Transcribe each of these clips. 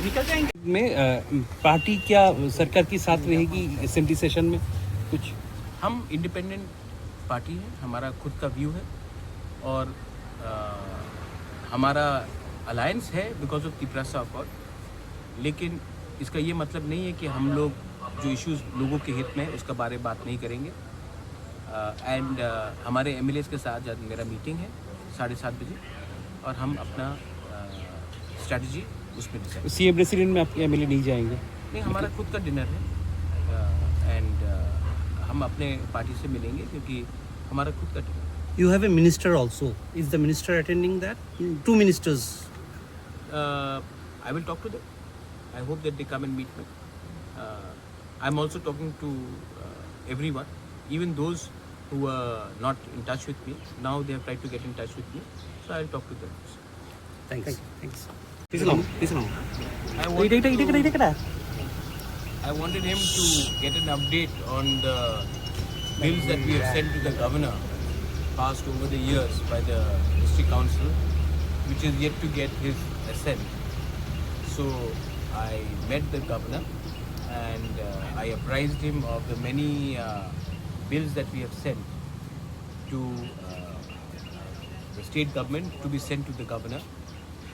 निकल जाएंगे में पार्टी क्या सरकार की साथ रहेगी असेंबली सेशन में कुछ? हम इंडिपेंडेंट पार्टी है, हमारा खुद का व्यू है और हमारा अलायंस है बिकॉज ऑफ तिपरासा अकॉर्ड, लेकिन इसका ये मतलब नहीं है कि हम लोग जो इश्यूज लोगों के हित में है उसका बारे में बात नहीं करेंगे। एंड हमारे एमएलएस के साथ जब मेरा मीटिंग है 7:30 बजे और हम अपना स्ट्रैटेजी उसमें डिसाइड। सीएम रेसिडेंट में आपके एमएलए नहीं जाएंगे? नहीं, हमारा खुद का डिनर है एंड हम अपने पार्टी से मिलेंगे क्योंकि हमारा खुद का dinner. You have a minister also. Is the minister attending that? Two ministers. I will talk to them. I hope that they come and meet me. I'm also talking to everyone, even those who are not in touch with me. Now they have tried to get in touch with me, so I'll talk to them. Thanks. Thanks. Please along. I wanted him to get an update on the bills that we have sent to the governor, passed over the years by the district council, which is yet to get his assent. So I met the governor and I apprised him of the many bills that we have sent to the state government to be sent to the governor,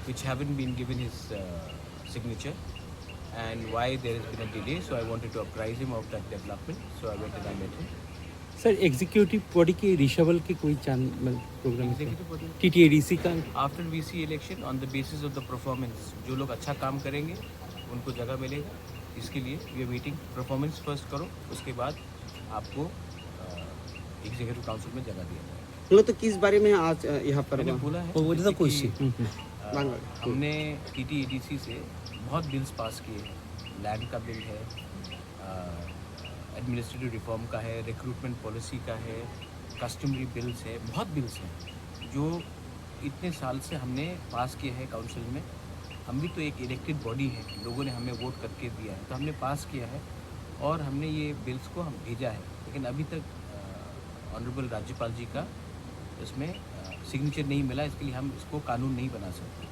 which haven't been given his signature, and why there has been a delay. So I wanted to apprise him of that development. So I went and I met him. Sir executive body के रिशवल के कोई programme Executive body. TTADC का? After VC election on the basis of the performance, जो लोग अच्छा काम करेंगे उनको जगह मिलेगा। इसके लिए we are waiting. Performance first करो, उसके बाद आपको एग्जीक्यूटिव काउंसिल में जगह दिया जाएगा। बोलो तो किस बारे में आज यहाँ पर मैंने बोला है What is the कि, question? हमने टीटीएडीसी से बहुत बिल्स पास किए। लैंड का बिल है, एडमिनिस्ट्रेटिव रिफॉर्म का है, रिक्रूटमेंट पॉलिसी का है, कस्टमरी बिल्स है, बहुत बिल्स हैं जो इतने साल से हमने पास किए हैं काउंसिल में। हम भी तो एक इलेक्टेड बॉडी है, लोगों ने हमें वोट करके दिया है, तो हमने पास किया है और हमने ये बिल्स को हम भेजा है। लेकिन अभी तक ऑनरेबल राज्यपाल जी का इसमें सिग्नेचर नहीं मिला, इसके लिए हम इसको कानून नहीं बना सकते।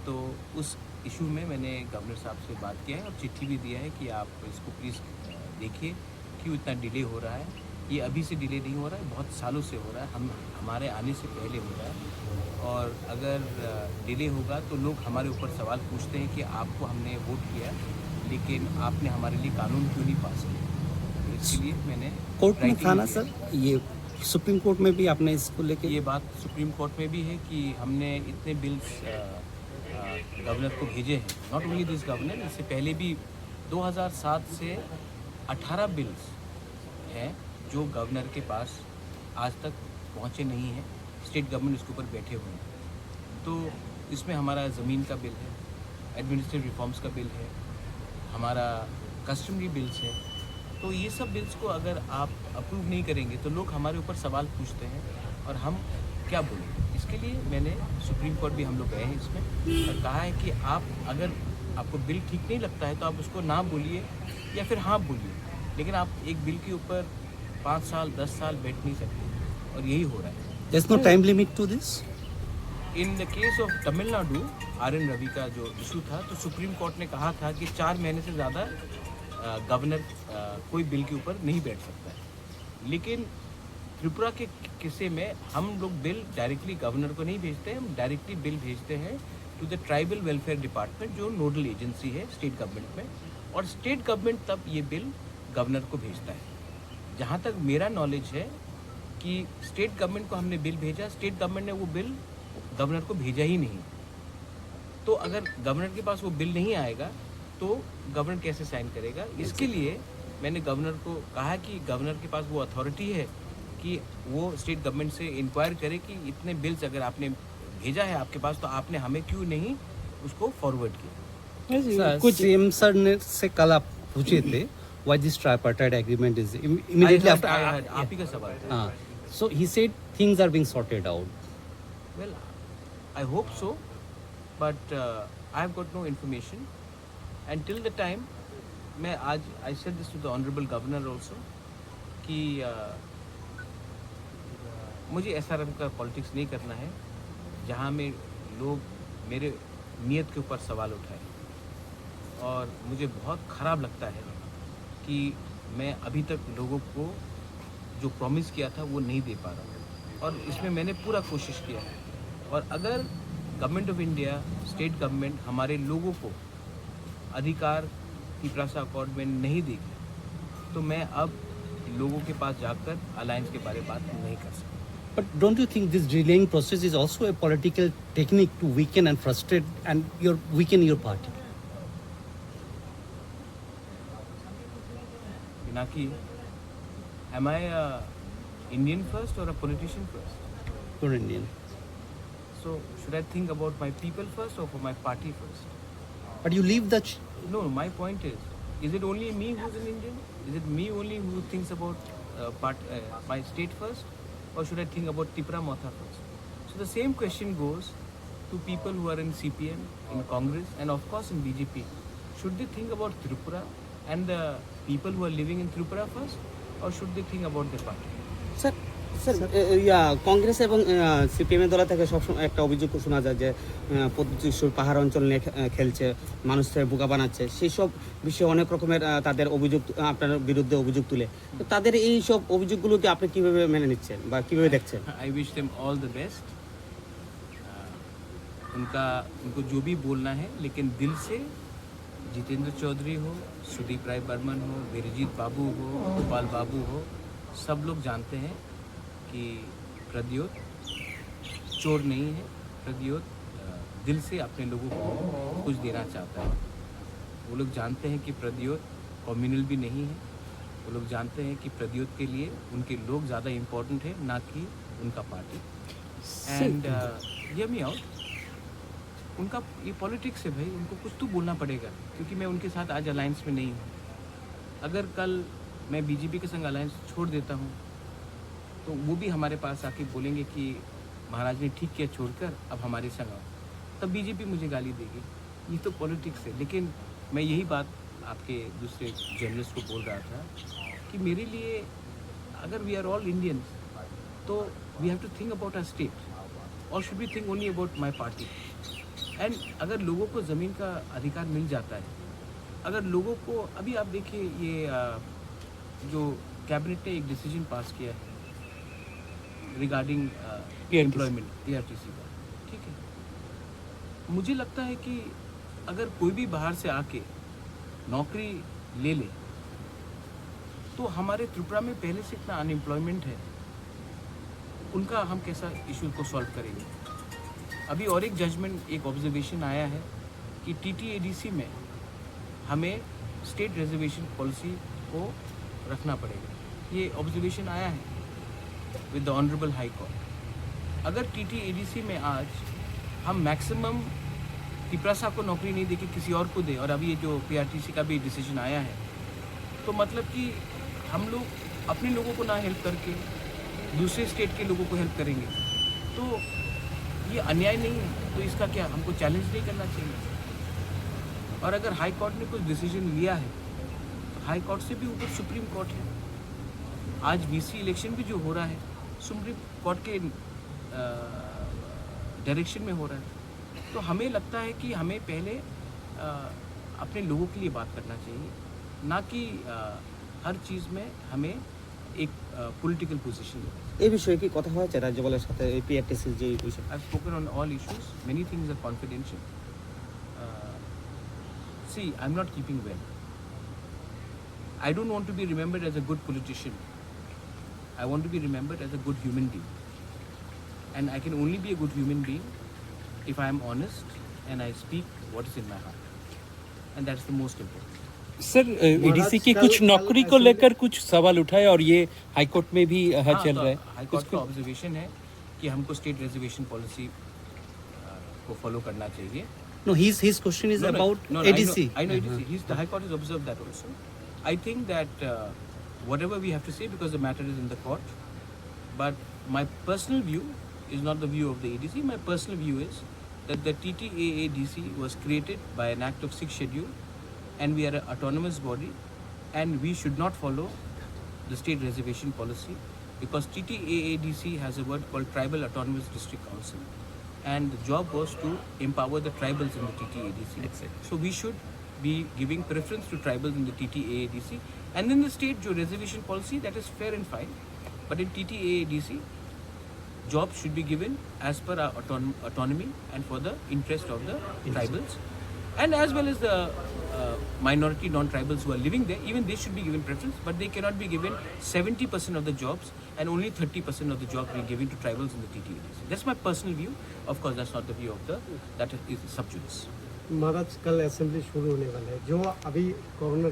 तो उस इशू में मैंने गवर्नर साहब से बात किया है और चिट्ठी भी दिया है कि आप इसको प्लीज़ देखिए क्यों इतना डिले हो रहा है। ये अभी से डिले नहीं हो रहा है, बहुत सालों से हो रहा है, हमारे आने से पहले हो रहा है। और अगर डिले होगा तो लोग हमारे ऊपर सवाल पूछते हैं कि आपको हमने वोट किया लेकिन आपने हमारे लिए कानून क्यों नहीं पास किया। तो इसलिए मैंने कोर्ट में था ना writing सर, ये सुप्रीम कोर्ट में भी आपने इसको लेके ये बात सुप्रीम कोर्ट में भी है कि हमने इतने बिल्स गवर्नर को भेजे हैं। नॉट ओनली दिस गवर्नर, इससे पहले भी 2007 से 18 बिल्स हैं जो गवर्नर के पास आज तक पहुंचे नहीं हैं। स्टेट गवर्नमेंट इसके ऊपर बैठे हुए हैं। तो इसमें हमारा ज़मीन का बिल है, एडमिनिस्ट्रेटिव रिफॉर्म्स का बिल है, हमारा कस्टमरी बिल्स है। तो ये सब बिल्स को अगर आप अप्रूव नहीं करेंगे तो लोग हमारे ऊपर सवाल पूछते हैं और हम क्या बोलेंगे। इसके लिए मैंने सुप्रीम कोर्ट भी हम लोग गए हैं इसमें और कहा है कि आप अगर आपको बिल ठीक नहीं लगता है तो आप उसको ना बोलिए या फिर हाँ बोलिए, लेकिन आप एक बिल के ऊपर 5 साल 10 साल बैठ नहीं सकते और यही हो रहा है। There's no time limit to this? In the case of Tamil Nadu R N. Ravi का जो इशू था तो सुप्रीम कोर्ट ने कहा था कि 4 महीने से ज़्यादा गवर्नर कोई बिल के ऊपर नहीं बैठ सकता है। लेकिन त्रिपुरा के किस्से में हम लोग बिल डायरेक्टली गवर्नर को नहीं भेजते हैं, हम डायरेक्टली बिल भेजते हैं to the tribal welfare department जो नोडल एजेंसी है स्टेट गवर्नमेंट में, और स्टेट गवर्नमेंट तब ये बिल गवर्नर को भेजता है। जहाँ तक मेरा नॉलेज है कि स्टेट गवर्नमेंट को हमने बिल भेजा, स्टेट गवर्नमेंट ने वो बिल गवर्नर को भेजा ही नहीं। तो अगर गवर्नर के पास वो बिल नहीं आएगा तो गवर्नर कैसे साइन करेगा। इसके लिए मैंने गवर्नर को कहा कि गवर्नर के पास वो अथॉरिटी है कि वो स्टेट गवर्नमेंट से इंक्वायर करे कि इतने बिल्स अगर आपने भेजा है आपके पास तो आपने हमें क्यों नहीं उसको फॉरवर्ड किया। कुछ सीएम सर ने से कल आप पूछे थे why this tripartite agreement is immediately after आप ही का सवाल था। हाँ, so he said things are being sorted out. Well I hope so but I have got no information and till the time मैं आज I said this to the honourable governor also कि मुझे एसआरएम का politics नहीं करना है जहाँ में लोग मेरे नीयत के ऊपर सवाल उठाए और मुझे बहुत ख़राब लगता है कि मैं अभी तक लोगों को जो प्रॉमिस किया था वो नहीं दे पा रहा हूँ और इसमें मैंने पूरा कोशिश किया है और अगर government of India state government हमारे लोगों को अधिकार तिपरासा अकॉर्ड में नहीं देगी तो मैं अब लोगों के पास जाकर अलायंस के बारे में बात नहीं कर सकता। But don't you think this delaying process is also a political technique to weaken and frustrate and weaken your party? Pinaki, am I a Indian first or a politician first? You're Indian. So should I think about my people first or for my party first? But you leave the... No, my point is it only me who's an Indian? Is it me only who thinks about my state first? Or should I think about Tipra Motha first? So the same question goes to people who are in CPM, in Congress, and of course in BJP. Should they think about Tripura and the people who are living in Tripura first? Or should they think about their party? Sir Congress এবং সিপিএমের দল থেকে সবসময় একটা অভিযোগ শোনা যায় যে প্রতিশ্রুর পাহাড় অঞ্চল নিয়ে খেলছে, মানুষের বোকা বানাচ্ছে, সেই সব বিষয়ে অনেক রকমের তাদের অভিযোগ আপনার বিরুদ্ধে অভিযোগ তুলে। তো তাদের এই সব অভিযোগগুলোকে আপনি কিভাবে মেনে নিচ্ছেন বা কিভাবে দেখছেন? I wish them all the best. उनको जो भी बोलना है लेकिन दिल से जितेंद्र चौधरी हो, सुदीप राय बर्मन हो, वीरजीत बाबू हो, गोपाल बाबू हो, सब लोग जानते हैं कि प्रद्योत चोर नहीं है। प्रद्योत दिल से अपने लोगों को कुछ देना चाहता है। वो लोग जानते हैं कि प्रद्योत कम्युनल भी नहीं है। वो लोग जानते हैं कि प्रद्योत के लिए उनके लोग ज़्यादा इम्पोर्टेंट है ना कि उनका party. And hear me out, उनका ये पॉलिटिक्स है भाई, उनको कुछ तो बोलना पड़ेगा क्योंकि मैं उनके साथ आज अलायंस में नहीं हूँ। अगर कल मैं बीजेपी के संग अलायंस छोड़ देता हूँ तो वो भी हमारे पास आके बोलेंगे कि महाराज ने ठीक किया छोड़कर, अब हमारे संग आओ, तब बीजेपी मुझे गाली देगी। ये तो पॉलिटिक्स है। लेकिन मैं यही बात आपके दूसरे जर्नलिस्ट को बोल रहा था कि मेरे लिए अगर वी आर ऑल इंडियंस तो we have to think about our state और should be think only about my party. And अगर लोगों को ज़मीन का अधिकार मिल जाता है, अगर लोगों को अभी आप देखिए ये जो कैबिनेट ने एक डिसीजन पास किया है रिगार्डिंग एम्प्लॉयमेंट PRTC का, ठीक है, मुझे लगता है कि अगर कोई भी बाहर से आके नौकरी ले ले तो हमारे त्रिपुरा में पहले से इतना अनएम्प्लॉयमेंट है, उनका हम कैसा इशू को सॉल्व करेंगे। अभी और एक जजमेंट, एक ऑब्जर्वेशन आया है कि TTADC में हमें स्टेट रिजर्वेशन पॉलिसी को रखना पड़ेगा। ये ऑब्जर्वेशन आया है with the honourable high court. अगर TTADC में आज हम मैक्सिमम तिपरासा को नौकरी नहीं देके किसी और को दे और अभी ये जो PRTC का भी डिसीजन आया है तो मतलब कि हम लोग अपने लोगों को ना हेल्प करके दूसरे स्टेट के लोगों को हेल्प करेंगे तो ये अन्याय नहीं है। तो इसका क्या हमको चैलेंज नहीं करना चाहिए? और अगर हाई कोर्ट ने कुछ डिसीजन लिया है तो हाई कोर्ट से भी ऊपर सुप्रीम कोर्ट है। आज VC इलेक्शन भी जो हो रहा है सुप्रीम कोर्ट के डायरेक्शन में हो रहा है। तो हमें लगता है कि हमें पहले अपने लोगों के लिए बात करना चाहिए, ना कि हर चीज़ में हमें एक पॉलिटिकल पोजीशन लेना। এই বিষয়ে কি কথা হয়েছে রাজ্যপালের সাথে এই PRTC যে বিষয়? I've spoken on all issues. Many things are confidential. See, I'm not keeping well. I don't want to be remembered as a good politician. I want to be remembered as a good human being. And I can only be a good human being if I am honest and I speak what is in my heart. And that's the most important. Sir ADC की कुछ नौकरी को लेकर कुछ सवाल उठाए और ये हाई कोर्ट में भी चल रहा है। हाई कोर्ट का ऑब्जर्वेशन है कि हमको स्टेट रिजर्वेशन पॉलिसी को फॉलो करना चाहिए। No, his question is about ADC. I know ADC. The High Court has observed that also. I think that whatever we have to say, because the matter is in the court, but my personal view is not the view of the ADC. My personal view is that the TTAADC was created by an act of 6th schedule, and we are an autonomous body, and we should not follow the state reservation policy because TTAADC has a word called Tribal Autonomous District Council, and the job was to empower the tribals in the TTADC. Exactly. So we should be giving preference to tribals in the TTADC, and then the state jo reservation policy, that is fair and fine, but in TTADC jobs should be given as per our autonomy and for the interest of the tribals, and as well as the minority non-tribals who are living there, even they should be given preference, but they cannot be given 70% of the jobs and only 30% of the jobs being given to tribals in the TTADC. That's my personal view. Of course, that's not the view of that is sub judice. महाराज कल assembly शुरू होने वाला है, जो अभी governor